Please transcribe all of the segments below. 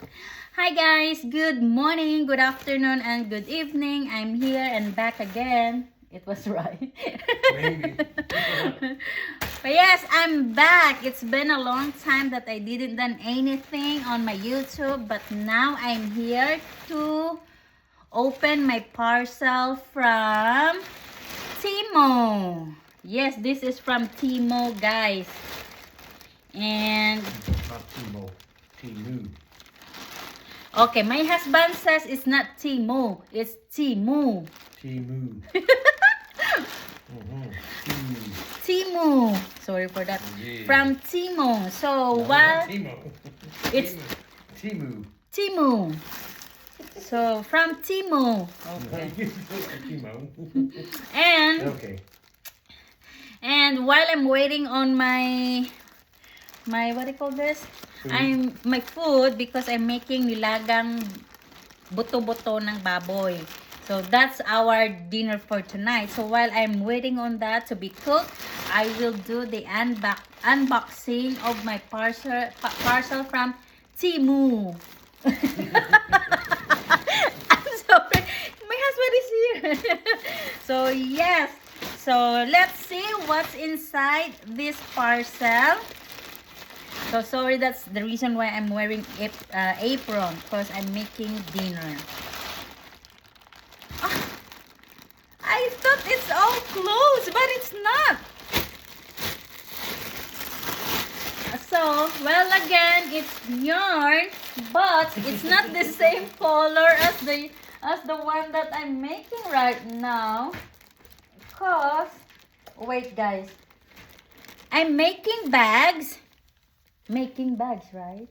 Hi guys, good morning, good afternoon, and good evening. I'm here and back again. It was right. Maybe. But yes, I'm back. It's been a long time that I didn't done anything on my YouTube, but now I'm here to open my parcel from Timo. Yes, this is from Timo, guys. And Not Timo. Timu. okay, my husband says it's not Timo, it's Timu. Timu. Timu. Timu. Sorry for that. Yeah. From Timo. So No, while not Timo. it's Timu. Timu. So from Timu. Okay. Timo. And Okay. while I'm waiting on my what do you call this? Food. My food because I'm making nilagang buto-buto ng baboy. So that's our dinner for tonight. So while I'm waiting on that to be cooked, I will do the unboxing of my parcel from Temu. I'm sorry, my husband is here. So yes, so let's see what's inside this parcel. So sorry, that's the reason why I'm wearing apron because I'm making dinner. I thought it's all closed, but it's not. So, well, again, it's yarn, but it's not the same color as the one that I'm making right now. Cause, wait, guys, I'm making bags. Making bags, right?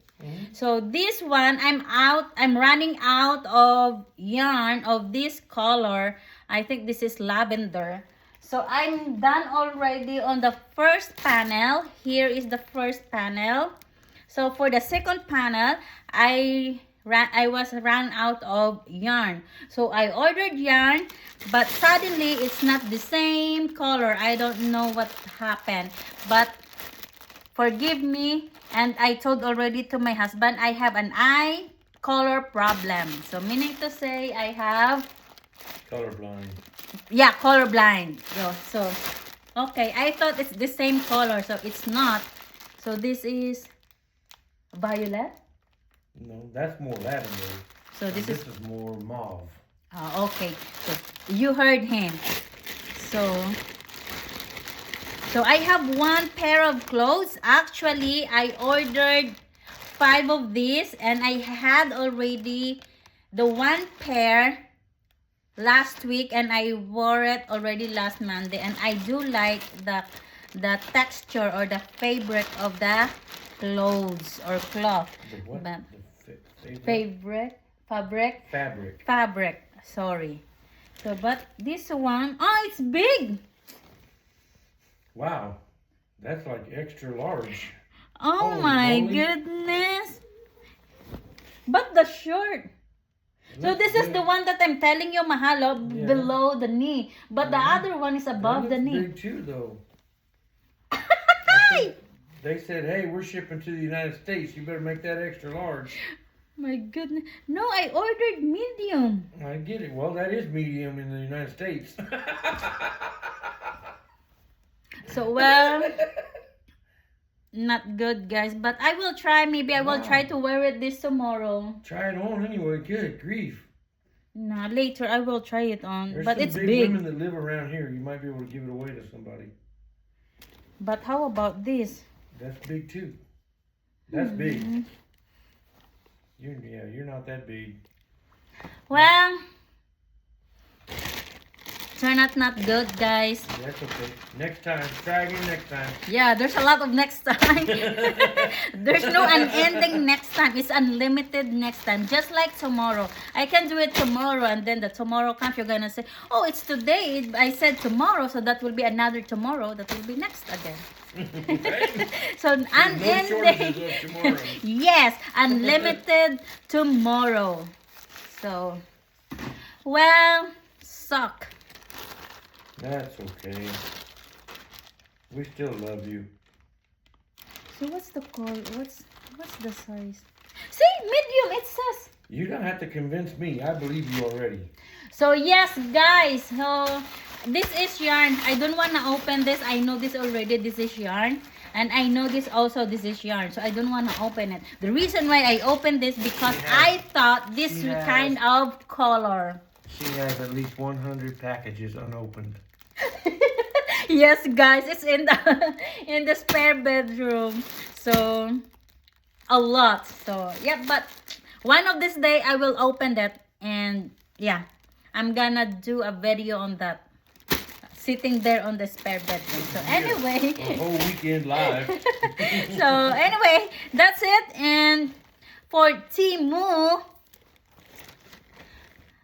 So this one, I'm running out of yarn of this color. I think this is lavender. So I'm done already on the first panel. Here is the first panel. So for the second panel, I was ran out of yarn. So I ordered yarn, but suddenly it's not the same color. I don't know what happened, but forgive me. And I told already to my husband, I have an eye color problem. So meaning to say I have, Colorblind. yeah, colorblind. So, okay, I thought it's the same color. So it's not. So this is violet. No, that's more lavender. So And this this is, is more mauve. okay. So you heard him. So I have one pair of clothes. Actually, I ordered 5 of these and I had already the one pair last week and I wore it already last Monday, and I do like the texture or the fabric of the clothes or cloth. The what? But Fabric? fabric. Sorry. So but this one, oh, it's big. Wow. That's like extra large. Oh Holy my moly. goodness. But the shirt. So Looks this is big. the one that I'm telling you, mahalo, Yeah. below the knee. But the Yeah. other one is That above the looks knee. big too, though. Hi! They said, hey, we're shipping to the United States. You better make that extra large. My goodness. No, I ordered medium. I get it. Well, that is medium in the United States. So, well, not good, guys. But I will try. Maybe I will Wow. try to wear it this tomorrow. Try it on anyway. Good grief. No, later I will try it on. There's But some it's big big. women that live around here. You might be able to give it away to somebody. But how about this? That's big too. That's big. You're not that big. Well, turn out not good, guys. That's okay. Next time. Try again next time. Yeah, there's a lot of next time. There's no unending next time. It's unlimited next time. Just like tomorrow. I can do it tomorrow, and then the tomorrow comes, you're gonna say, oh, it's today. I said tomorrow, so that will be another tomorrow. That will be next again. Right? So No unending. shortages of tomorrow. Yes, unlimited tomorrow. So, well, suck. That's okay. We still love you. So what's the call? What's the size? See, medium, it says. You don't have to convince me. I believe you already. So yes, guys. So this is yarn. I don't want to open this. I know this already. This is yarn. And I know this also. This is yarn. So I don't want to open it. The reason why I opened this because I thought this kind of color. She has at least 100 packages unopened. Yes, guys. It's in the spare bedroom. So a lot. So yeah, but one of this day I will open that, and yeah, I'm gonna do a video on that, sitting there on the spare bedroom. So anyway, A whole weekend live. so anyway, that's it. And for Temu,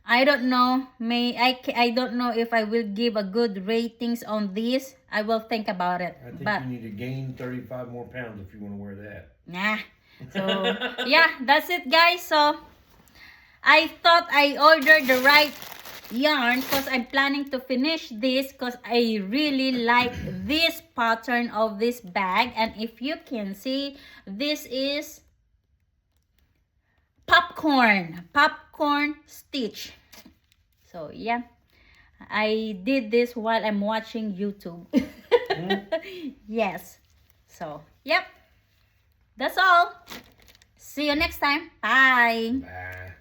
I don't know. I don't know if I will give a good ratings on this. I will think about it. I think But you need to gain 35 more pounds if you want to wear that. nah. So yeah, that's it, guys. So I thought I ordered the right yarn because I'm planning to finish this because I really like this pattern of this bag. And if you can see, this is popcorn stitch. So yeah, I did this while I'm watching YouTube. Yes. So yep, that's all. See you next time. Bye. Bye.